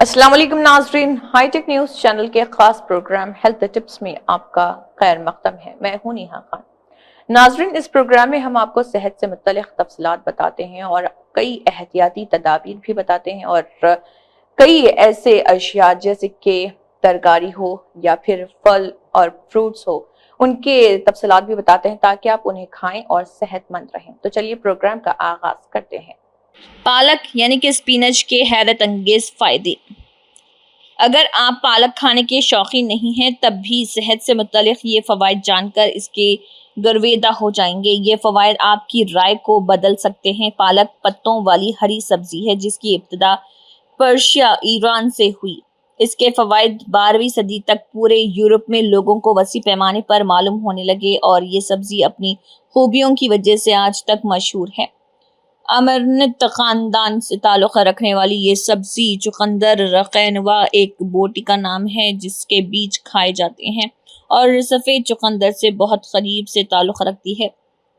अस्सलाम वालेकुम नाजरीन, हाईटेक न्यूज़ चैनल के खास प्रोग्राम हेल्थ टिप्स में आपका खैर मकदम है। मैं हूं नेहा खान। नाजरीन, इस प्रोग्राम में हम आपको सेहत से मुतल्लिक़ तफसीलात बताते हैं और कई एहतियाती तदाबीर भी बताते हैं और कई ऐसे अशिया जैसे कि तरकारी हो या फिर फल और फ्रूट्स हो, उनके तफसीलात भी बताते हैं ताकि आप उन्हें खाएं और सेहतमंद रहें। तो चलिए प्रोग्राम का आगाज करते हैं। पालक यानी कि स्पिनच के हैरत अंगेज फायदे। अगर आप पालक खाने के शौकीन नहीं हैं तब भी सेहत से मुतल्लिक ये फ़वाइद जानकर इसके गर्वेदा हो जाएंगे। ये फ़वाइद आपकी राय को बदल सकते हैं। पालक पत्तों वाली हरी सब्जी है जिसकी इब्तिदा पर्शिया ईरान से हुई। इसके फ़वाइद 12वीं सदी तक पूरे यूरोप में लोगों को वसी पैमाने पर मालूम होने लगे और ये सब्जी अपनी खूबियों की वजह से आज तक मशहूर है। अमरनित ख़ानदान से ताल्लुक़ रखने वाली ये सब्ज़ी चुकंदर रक़ैनवा एक बोटी का नाम है जिसके बीज खाए जाते हैं और सफ़ेद चुकंदर से बहुत करीब से ताल्लुक़ रखती है।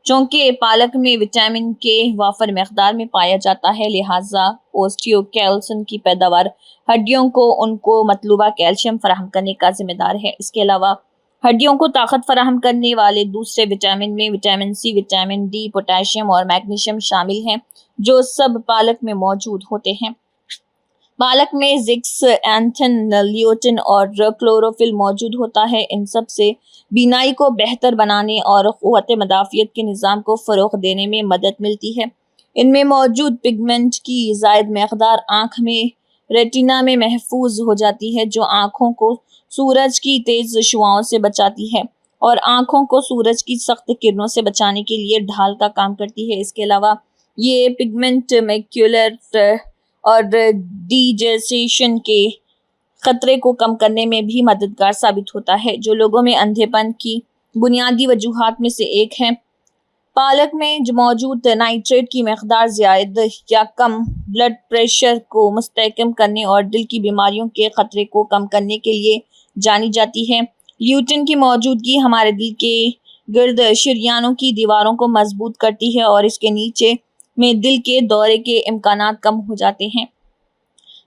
चूँकि पालक में विटामिन के वाफर मकदार में पाया जाता है, लिहाजा ओस्टियोकैल्सिन की पैदावार हड्डियों को उनको मतलूबा कैल्शियम फराहम करने का जिम्मेदार है। इसके अलावा हड्डियों को ताकत फराहम करने वाले दूसरे विटामिन में vitamin C, vitamin D, potassium और मैग्नीशियम शामिल हैं जो सब पालक में मौजूद होते हैं। पालक में जिंक, एंथन, ल्यूटिन और क्लोरोफिल मौजूद होता है। इन सब से बीनाई को बेहतर बनाने और क़ुव्वत मदाफ़ियत के निज़ाम को फ़रोग़ देने में मदद मिलती है। इनमें मौजूद पिगमेंट की ज़ायद मकदार आँख में रेटिना में महफूज हो जाती है जो आँखों को सूरज की तेज़ शुआओं से बचाती है और आँखों को सूरज की सख्त किरणों से बचाने के लिए ढाल का काम करती है। इसके अलावा ये पिगमेंट मैक्यूलर और डीजेनरेशन के ख़तरे को कम करने में भी मददगार साबित होता है जो लोगों में अंधेपन की बुनियादी वजूहात में से एक है। पालक में जो मौजूद नाइट्रेट की मकदार ज़्यादा या कम ब्लड प्रेशर को मुस्तहकम करने और दिल की बीमारियों के ख़तरे को कम करने के लिए जानी जाती है। ल्यूटिन की मौजूदगी हमारे दिल के गिर्द शरियानों की दीवारों को मजबूत करती है और इसके नीचे में दिल के दौरे के इम्कानात कम हो जाते हैं।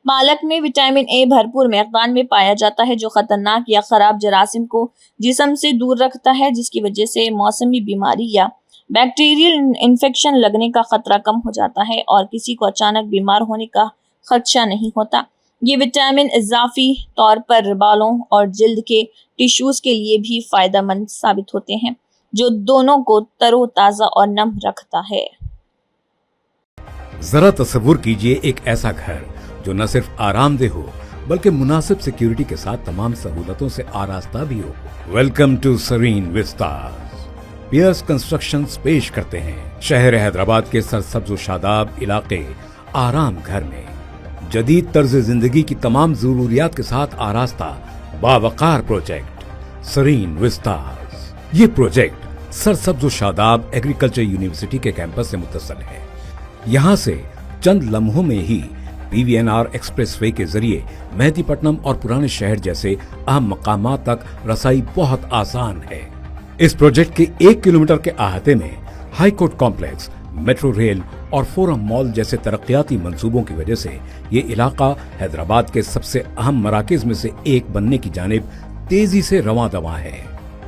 पालक में विटामिन ए भरपूर मकदार में पाया जाता है जो ख़तरनाक या ख़राब जरासीम को जिस्म से दूर रखता है जिसकी वजह से मौसमी बीमारी या बैक्टीरियल इन्फेक्शन लगने का ख़तरा कम हो जाता है और किसी को अचानक बीमार होने का खदशा नहीं होता। ये विटामिन इजाफी तौर पर बालों और जिल्द के टिश्यूज़ के लिए भी फ़ायदेमंद साबित होते हैं जो दोनों को तरोताज़ा और नम रखता है। जरा तसव्वुर कीजिए एक ऐसा घर जो न सिर्फ आरामदेह हो बल्कि मुनासिब सिक्योरिटी के साथ तमाम सहूलतों से आरास्ता भी हो। Welcome to Sareen Vistas. Pierce Constructions पेश करते हैं शहर हैदराबाद के सरसब्ज व शादाब इलाके आराम घर में जदीद तर्ज जिंदगी की तमाम जरूरियात के साथ आरास्ता बावकार प्रोजेक्ट सरीन विस्टास। ये प्रोजेक्ट सरसब्ज व शादाब एग्रीकल्चर यूनिवर्सिटी के कैंपस से मुत्तसिल है। यहाँ से चंद लम्हों में ही PVNR एक्सप्रेसवे के जरिए मेहदीपट्टनम और पुराने शहर जैसे अहम मकामात तक रसाई बहुत आसान है। इस प्रोजेक्ट के 1 किलोमीटर के अहाते में high court complex, metro rail और फोरम मॉल जैसे तरक्याती मंसूबों की वजह से ये इलाका हैदराबाद के सबसे अहम मराकज में से एक बनने की जानिब तेजी से रवां दवा है।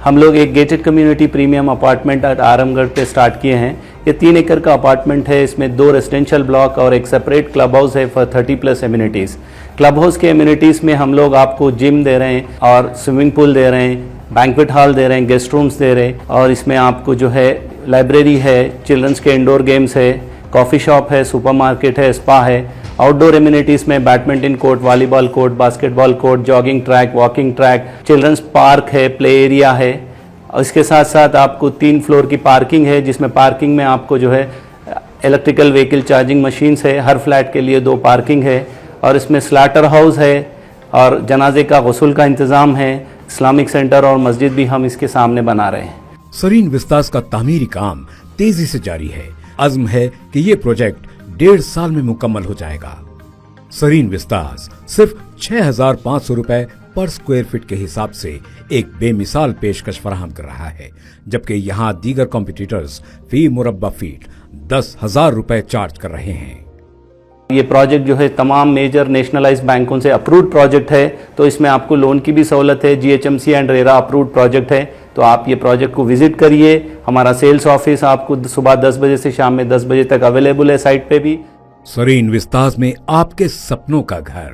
हम लोग एक gated community premium apartment Aramghar पे स्टार्ट किए हैं। ये 3 एकड़ का अपार्टमेंट है। इसमें 2 रेजिडेंशियल ब्लॉक और एक सेपरेट क्लब हाउस है फॉर 30+ एम्यूनिटीज़। क्लब हाउस के एम्यूनिटीज़ में हम लोग आपको जिम दे रहे हैं और स्विमिंग पूल दे रहे हैं, बैंक्वेट हॉल दे रहे हैं, गेस्ट रूम्स दे रहे हैं और इसमें आपको जो है लाइब्रेरी है, चिल्ड्रंस के इंडोर गेम्स है, कॉफ़ी शॉप है, सुपरमार्केट है, स्पा है। आउटडोर एम्यूनिटीज़ में badminton court, volleyball court, basketball court, jogging track, walking track, children's park है, प्ले एरिया है। और इसके साथ साथ आपको 3 फ्लोर की पार्किंग है जिसमें पार्किंग में आपको जो है इलेक्ट्रिकल व्हीकल चार्जिंग मशीन्स है। हर फ्लैट के लिए 2 पार्किंग है और इसमें स्लाटर हाउस है और जनाजे का गुस्ल का इंतज़ाम है। इस्लामिक सेंटर और मस्जिद भी हम इसके सामने बना रहे हैं। सरीन विस्तास का तामीरी काम तेजी से जारी है। अज़्म है कि ये प्रोजेक्ट 1.5 साल में मुकम्मल हो जाएगा। सरीन विस्तास सिर्फ 6,500 रुपए पर स्क्वायर फीट के हिसाब से एक बेमिसाल पेशकश फराहम कर रहा है, जबकि यहाँ दीगर कॉम्पिटिटर्स फी मुरब्बा फीट 10,000 रुपए चार्ज कर रहे हैं। یہ پروجیکٹ جو ہے تمام میجر نیشنلائز بینکوں سے اپرووڈ پروجیکٹ ہے، تو اس میں آپ کو لون کی بھی سہولت ہے، GHMC and RERA approved project ہے، تو آپ یہ پروجیکٹ کو وزٹ کریے۔ ہمارا سیلز آفس آپ کو صبح 10 بجے سے شام میں 10 بجے تک اویلیبل ہے سائٹ پہ بھی۔ سرین وستاز میں آپ کے سپنوں کا گھر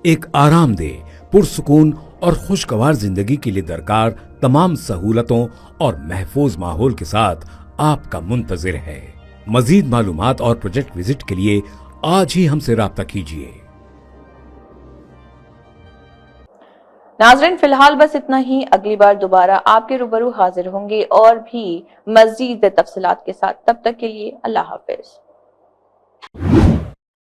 ایک آرام دہ، پرسکون اور خوشگوار زندگی کے لیے درکار تمام سہولتوں اور محفوظ ماحول کے ساتھ آپ کا منتظر ہے۔ مزید معلومات اور پروجیکٹ وزٹ کے لیے آج ہی ہم سے رابطہ کیجیے۔ ناظرین فی الحال بس اتنا ہی، اگلی بار دوبارہ آپ کے روبرو حاضر ہوں گے اور بھی مزید تفصیلات کے ساتھ۔ تب تک کے لیے اللہ حافظ۔